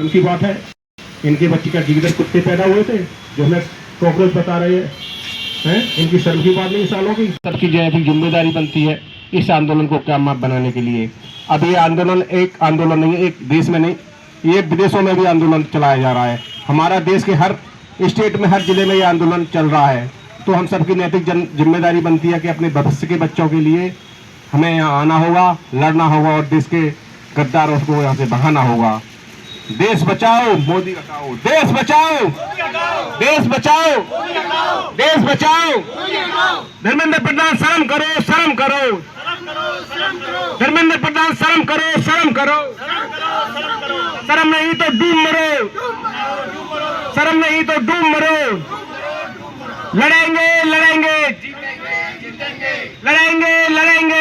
शर्म की बात है। इनके बच्चे का जिगर कुत्ते पैदा हुए थे जो हमें कॉकरोच बता रहे हैं। इनकी शर्म की बात नहीं सालों की। सबकी जो है जिम्मेदारी बनती है इस आंदोलन को कामयाब बनाने के लिए। अब ये आंदोलन एक आंदोलन नहीं है, एक देश में नहीं, ये विदेशों में भी आंदोलन चलाया जा रहा है। हमारा देश के हर स्टेट में, हर जिले में ये आंदोलन चल रहा है। तो हम सबकी नैतिक जिम्मेदारी बनती है कि अपने भविष्य के बच्चों के लिए हमें यहाँ आना होगा, लड़ना होगा और देश के गद्दारों को यहाँ से भगाना होगा। देश बचाओ, मोदी हटाओ। देश बचाओ, देश बचाओ, देश बचाओ। धर्मेंद्र प्रधान शर्म करो, शर्म करो। धर्मेंद्र प्रधान शर्म करो, शर्म करो। शर्म नहीं तो डूब मरो, शर्म नहीं तो डूब मरो। लड़ेंगे, लड़ेंगे, लड़ेंगे, लड़ेंगे,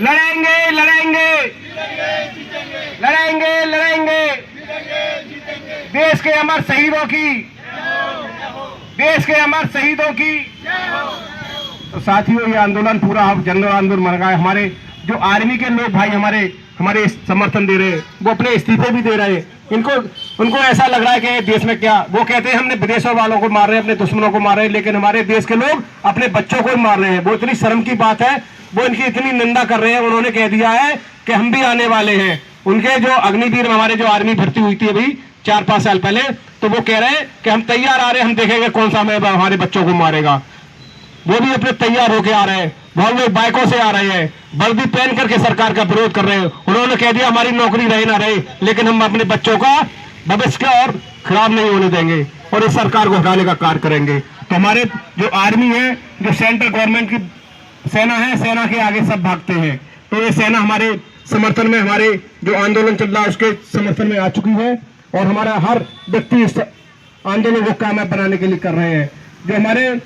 लड़ेंगे, लड़ेंगे, लड़ेंगे, लड़ेंगे। देश के अमर शहीदों की, देश के अमर शहीदों की। तो साथियों, ये आंदोलन पूरा अब जन आंदोलन बन गया है। हमारे जो आर्मी के लोग भाई हमारे समर्थन दे रहे हैं, वो अपने इस्तीफे भी दे रहे हैं। उनको ऐसा लग रहा है कि देश में क्या, वो कहते हैं हमने विदेशों वालों को मार रहे हैं, अपने दुश्मनों को मार रहे हैं, लेकिन हमारे देश के लोग अपने बच्चों को मार रहे हैं। वो इतनी शर्म की बात है, वो इनकी इतनी निंदा कर रहे हैं। उन्होंने कह दिया है कि हम भी आने वाले हैं। उनके जो अग्निवीर में हमारे जो आर्मी भर्ती हुई थी अभी 4-5 साल पहले, तो वो कह रहे हैं कि हम तैयार आ रहे हैं, हम देखेंगे कौन सा हमारे बच्चों को मारेगा। वो भी अपने तैयार होके आ रहे हैं, बहुत लोग बाइकों से आ रहे हैं, वर्दी पहन करके सरकार का विरोध कर रहे हैं। उन्होंने कह दिया हमारी नौकरी रहे ना रहे, लेकिन हम अपने बच्चों का भविष्य और खराब नहीं होने देंगे और इस सरकार को हटाने का कार्य करेंगे। तो हमारे जो आर्मी है, जो सेंट्रल गवर्नमेंट की सेना है, सेना के आगे सब भागते हैं। तो ये सेना हमारे समर्थन में, हमारे जो आंदोलन चल रहा है उसके समर्थन में आ चुकी है और हमारा हर व्यक्ति इस आंदोलन को कामयाब बनाने के लिए कर रहे हैं।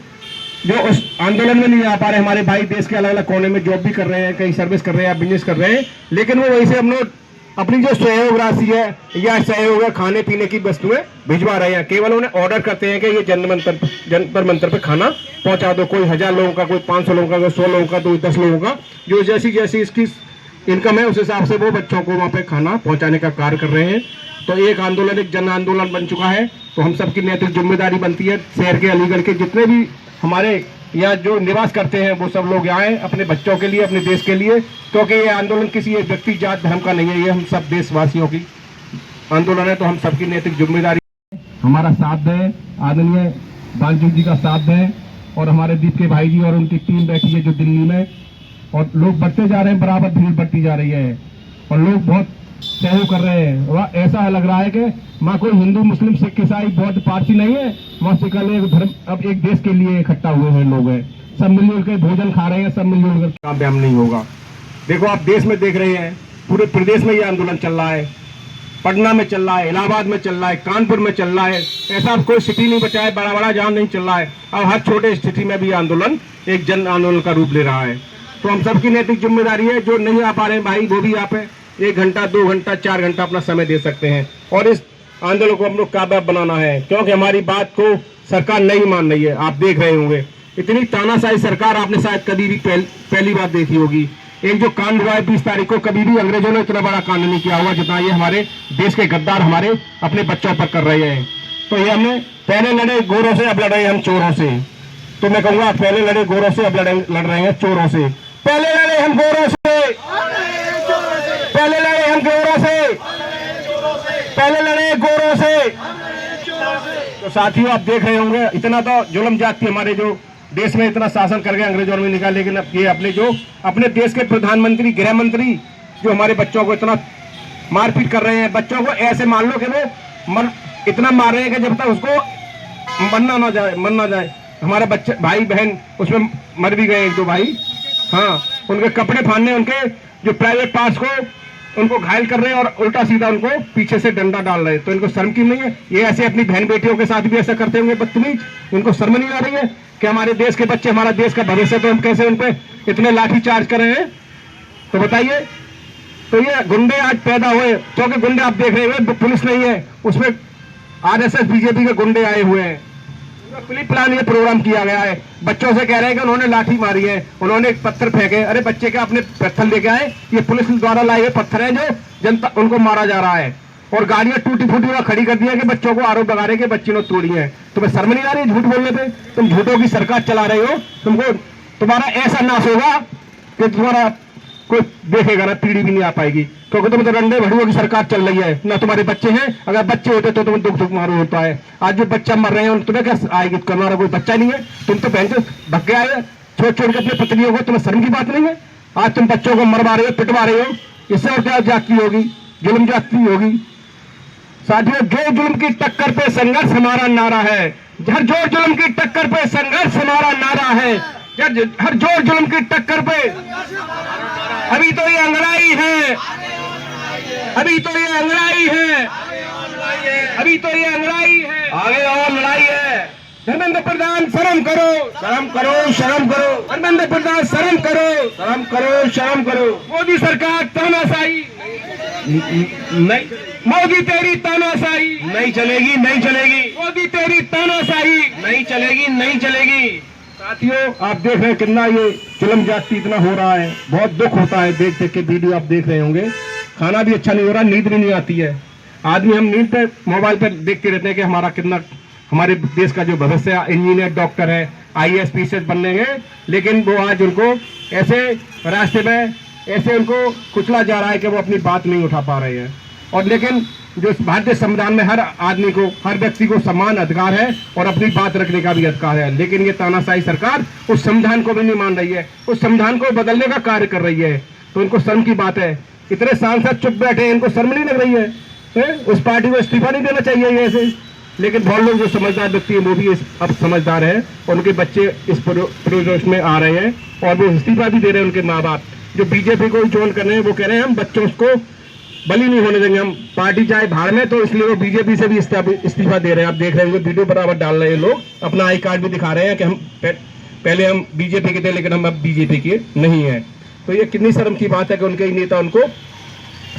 जो उस आंदोलन में नहीं आ पा रहे हमारे भाई, देश के अलग अलग कोने में जॉब भी कर रहे हैं, कहीं सर्विस कर रहे हैं, बिजनेस कर रहे हैं, लेकिन वो वही से हम लोग अपनी जो सहयोग राशि है या सहयोग है खाने पीने की वस्तुएं भिजवा रहे हैं। केवल उन्हें ऑर्डर करते हैं कि ये जंतर मंतर पे खाना पहुंचा दो। कोई 1000 लोगों का, कोई 500 लोगों का, कोई 100 लोगों का, कोई 10 लोगों का, जो जैसी जैसी इसकी इनकम है उस हिसाब से वो बच्चों को वहाँ पे खाना पहुंचाने का कार्य कर रहे हैं। तो एक आंदोलन, एक जन आंदोलन बन चुका है। तो हम सबकी नैतिक जिम्मेदारी बनती है, शहर के, अलीगढ़ के जितने भी हमारे यहाँ जो निवास करते हैं वो सब लोग यहाँ आए अपने बच्चों के लिए, अपने देश के लिए, क्योंकि ये आंदोलन किसी एक व्यक्ति, जात, धर्म का नहीं है, ये हम सब देशवासियों की आंदोलन है। तो हम सबकी नैतिक जिम्मेदारी, हमारा साथ दें, आदरणीय बांजू जी का साथ दें और हमारे दीप के भाई जी और उनकी टीम बैठी है जो दिल्ली में, और लोग बढ़ते जा रहे हैं, बराबर भीड़ बढ़ती जा रही है और लोग बहुत सहयोग कर रहे हैं। वह ऐसा लग रहा है कि माँ कोई हिंदू, मुस्लिम, सिख, ईसाई, बौद्ध, पारसी नहीं है, माँ सिकल एक धर्म, अब एक देश के लिए इकट्ठा हुए हैं लोग हैं, सब मिलजुल के भोजन खा रहे हैं, सब मिलजुल कर कामयाब नहीं होगा। देखो आप देश में देख रहे हैं, पूरे प्रदेश में ये आंदोलन चल रहा है, पटना में चल रहा है, इलाहाबाद में चल रहा है, कानपुर में चल रहा है। ऐसा कोई सिटी नहीं बचा है, बड़ा बड़ा जहाँ नहीं चल रहा है। अब हर छोटे सिटी में भी आंदोलन एक जन आंदोलन का रूप ले रहा है। तो हम सबकी नैतिक जिम्मेदारी है, जो नहीं आ पा रहे हैं भाई, वो भी आप 1 घंटा, 2 घंटा, 4 घंटा अपना समय दे सकते हैं और इस आंदोलन को हम लोग कामयाब बनाना है, क्योंकि हमारी बात को सरकार नहीं मान रही है। आप देख रहे होंगे इतनी तानाशाही सरकार आपने शायद कभी भी पहली बार देखी होगी। एक जो कांड हुआ है 20 तारीख को, कभी भी अंग्रेजों ने इतना बड़ा कांड नहीं किया हुआ जितना ये हमारे देश के गद्दार हमारे अपने बच्चों पर कर रहे हैं। तो ये हमने पहले लड़े गोरों से, अब लड़ रहे हैं हम चोरों से। तो मैं कहूँगा पहले लड़े गोरों से, अब लड़ रहे हैं चोरों से। पहले लड़े हम गोरों से, पहले लड़े हम गोरों से, पहले लड़े गोरों से। तो साथियों आप देख रहे होंगे इतना तो जुल्म जाति हमारे जो देश में इतना शासन कर गए अंग्रेजों में निकाल, लेकिन अब ये अपने देश के प्रधानमंत्री, गृह मंत्री जो हमारे बच्चों को इतना मारपीट कर रहे हैं। बच्चों को ऐसे मान लो कि वो इतना मार रहे हैं कि जब तक उसको मर ना जाए। हमारे बच्चे, भाई बहन उसमें मर भी गए 1-2 भाई। हाँ, उनके कपड़े फाड़ने, उनके जो प्राइवेट पार्ट्स को उनको घायल कर रहे हैं और उल्टा सीधा उनको पीछे से डंडा डाल रहे हैं। तो इनको शर्म क्यों नहीं है? ये ऐसे अपनी बहन बेटियों के साथ भी ऐसा करते होंगे बदतमीज। इनको शर्म नहीं आ रही है कि हमारे देश के बच्चे, हमारा देश का भविष्य, तो हम कैसे उन पे इतने लाठी चार्ज कर रहे हैं? तो बताइए। तो ये गुंडे आज पैदा हुए, क्योंकि गुंडे आप देख रहे हैं, पुलिस नहीं है, उसमें RSS बीजेपी के गुंडे आए हुए हैं। प्री प्लान ये प्रोग्राम किया गया है। बच्चों से कह रहे हैं कि उन्होंने लाठी मारी है, उन्होंने पत्थर फेंके। अरे बच्चे क्या अपने पत्थर लेके आए? ये पुलिस द्वारा लाए हुए पत्थर हैं जो जनता, उनको मारा जा रहा है। और गाड़ियां टूटी फूटी हुआ खड़ी कर दी है कि बच्चों को आरोप लगा रहे कि बच्ची ने तोड़ी है। तुम्हें शर्म नहीं आ रही झूठ बोलने पे? तुम झूठों की सरकार चला रहे हो। तुमको तुम्हारा ऐसा नाश होगा कि तुम्हारा कोई देखेगा ना, पीढ़ी भी नहीं आ पाएगी, क्योंकि तुम तो रंडे भड़ुओं की सरकार चल रही है ना। तुम्हारे बच्चे हैं, अगर बच्चे होते तो तुम दुख मारो होता है। आज जो बच्चा मर रहे हैं तुम्हें क्या आएगी? तुम्हारा कोई बच्चा नहीं है, तुम तो बहन भग के आए छोड़ छोड़ के अपनी पत्नियों को। तुम्हें शर्म की बात नहीं है? आज तुम बच्चों को मरवा रहे हो, पिटवा रहे हो, इससे और क्या जाति होगी? जुल्म जाति होगी। साथियों, जो जुल्म की टक्कर पे संघर्ष हमारा नारा है, हर जोर जुल्म की टक्कर पे संघर्ष हमारा नारा है, हर जोर जुल्म की टक्कर पे। अभी तो ये अंगड़ाई है, अभी तो ये अंगड़ाई है, अभी तो ये अंगड़ाई है, आगे और लड़ाई है। धर्मेंद्र प्रधान शर्म करो, शर्म करो, शर्म करो। धर्मेंद्र प्रधान शर्म करो, शर्म करो, शर्म करो। मोदी सरकार तानाशाही नहीं, मोदी तेरी तानाशाही नहीं चलेगी, नहीं चलेगी। मोदी तेरी तानाशाही नहीं चलेगी, नहीं चलेगी। साथियों, आप देख रहे हैं कितना ये जुल्म जाति इतना हो रहा है। बहुत दुख होता है देख देख के वीडियो आप देख रहे होंगे। खाना भी अच्छा नहीं हो रहा, नींद भी नहीं आती है। आदमी हम नींद पे मोबाइल पर देखते रहते हैं कि हमारा कितना, हमारे देश का जो भविष्य है, इंजीनियर डॉक्टर है, IAS PCS बनने हैं, लेकिन वो आज उनको ऐसे रास्ते में ऐसे उनको कुचला जा रहा है कि वो अपनी बात नहीं उठा पा रहे हैं। और लेकिन जो भारतीय संविधान में हर आदमी को, हर व्यक्ति को समान अधिकार है और अपनी बात रखने का भी अधिकार है, लेकिन ये तानाशाही सरकार उस संविधान को भी नहीं मान रही है, उस संविधान को बदलने का कार्य कर रही है। तो इनको शर्म की बात है। इतने सांसद चुप बैठे हैं, इनको शर्म नहीं लग रही है? उस पार्टी को इस्तीफा नहीं देना चाहिए ऐसे? लेकिन बहुत लोग जो समझदार व्यक्ति है वो भी अब समझदार है, और उनके बच्चे इस प्रोजोश में आ रहे हैं और वो इस्तीफा भी दे रहे हैं। उनके माँ बाप जो बीजेपी को जोन कर रहे हैं वो कह रहे हैं हम बच्चों को बलि नहीं होने देंगे, हम पार्टी चाहे भाड़ में, तो इसलिए वो बीजेपी से भी इस्तीफा दे रहे हैं। आप देख रहे हैं वीडियो बराबर डाल रहे हैं लोग, अपना आई कार्ड भी दिखा रहे हैं कि हम पहले हम बीजेपी के थे लेकिन हम अब बीजेपी के नहीं है। तो ये कितनी शर्म की बात है कि उनके नेता उनको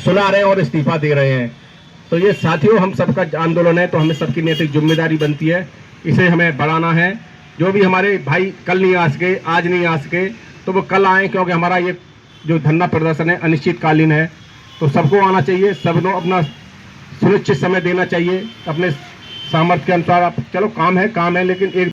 सुना रहे हैं और इस्तीफा दे रहे हैं। तो ये साथियों, हम सबका आंदोलन है, तो हमें सबकी नैतिक जिम्मेदारी बनती है, इसे हमें बढ़ाना है। जो भी हमारे भाई कल नहीं आ सके, आज नहीं आ सके, तो वो कल आए, क्योंकि हमारा ये जो धरना प्रदर्शन है अनिश्चितकालीन है। तो सबको आना चाहिए, सबको अपना सुनिश्चित समय देना चाहिए, अपने सामर्थ्य के अनुसार। चलो काम है, काम है, लेकिन एक